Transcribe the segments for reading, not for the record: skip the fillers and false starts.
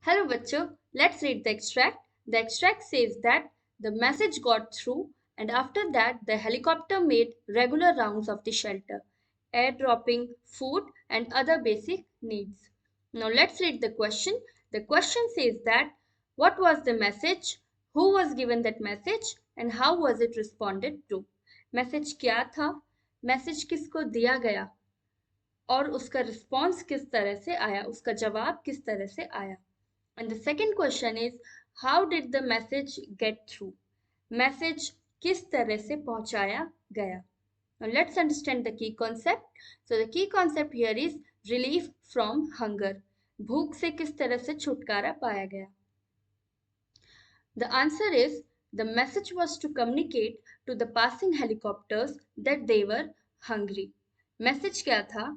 Hello, bachcho. Let's read the extract. The extract says that the message got through, and after that, the helicopter made regular rounds of the shelter, airdropping food and other basic needs. Now, let's read the question. The question says that what was the message, who was given that message, and how was it responded to? Message क्या था, message किसको दिया गया और उसका response किस तरह से आया, उसका जवाब किस तरह से आया. And the second question is, how did the message get through? Message किस तरह से पहुंचाया गया? Now let's understand the key concept. So the key concept here is relief from hunger. भूख से किस तरह से छुटकारा पाया गया? The answer is the message was to communicate to the passing helicopters that they were hungry. Message क्या था?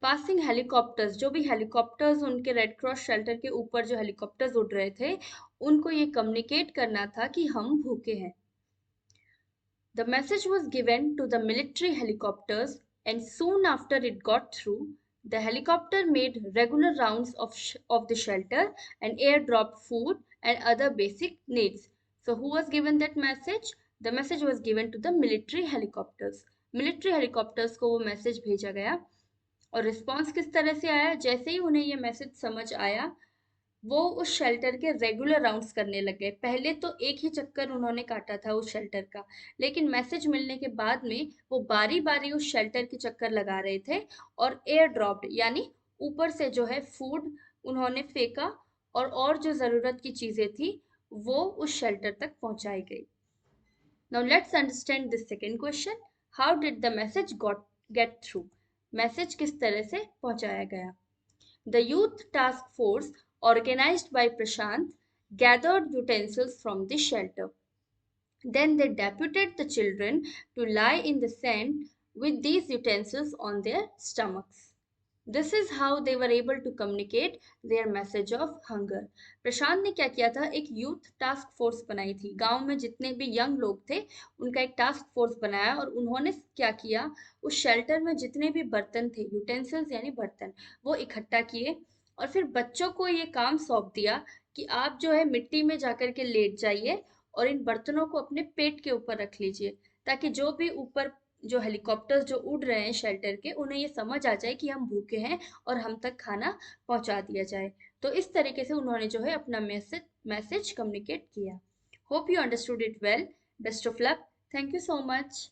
पासिंग हेलीकॉप्टर्स, जो भी हेलीकॉप्टर्स उनके रेड क्रॉस शेल्टर के ऊपर जो हेलीकॉप्टर्स उड़ रहे थे, उनको ये कम्युनिकेट करना था कि हम भूखे हैं. The message was given to the military helicopters and soon after it got through the helicopter made regular rounds of the shelter and airdropped food and other basic needs. So who was given that message? The message was given to the military helicopters. Military helicopters को वो message भेजा गया. और response किस तरह से आया? जैसे ही उन्हें ये मैसेज समझ आया, वो उस शेल्टर के रेगुलर राउंड्स करने लग गए. पहले तो एक ही चक्कर उन्होंने काटा था उस शेल्टर का, लेकिन मैसेज मिलने के बाद में वो बारी बारी उस शेल्टर के चक्कर लगा रहे थे और एयर ड्रॉप्ड यानी ऊपर से जो है फूड उन्होंने फेंका और जो ज़रूरत की चीज़ें थी वो उस शेल्टर तक पहुंचाई गई. Now let's understand the second question. How did the message get through? Message किस तरह से पहुंचाया गया? The youth task force organized by Prashant gathered utensils from the shelter. Then they deputed the children to lie in the sand with these utensils on their stomachs. This is how they were able to communicate their message of hunger. प्रशांत ने क्या किया था, एक youth task force बनाई थी. गांव में जितने भी यंग लोग थे उनका एक टास्क फोर्स बनाया और उन्होंने क्या किया, उस शेल्टर में जितने भी बर्तन थे, यूटेंसिल्स यानी बर्तन, वो इकट्ठा किए और फिर बच्चों को ये काम सौंप दिया कि आप जो है मिट्टी में जाकर के लेट जाइए और इन बर्तनों को अपने पेट के ऊपर रख लीजिए, ताकि जो भी ऊपर जो हेलीकॉप्टर्स जो उड़ रहे हैं शेल्टर के, उन्हें ये समझ आ जाए कि हम भूखे हैं और हम तक खाना पहुंचा दिया जाए. तो इस तरीके से उन्होंने जो है अपना मैसेज कम्युनिकेट किया. Hope you understood it well. Best of luck. Thank you so much.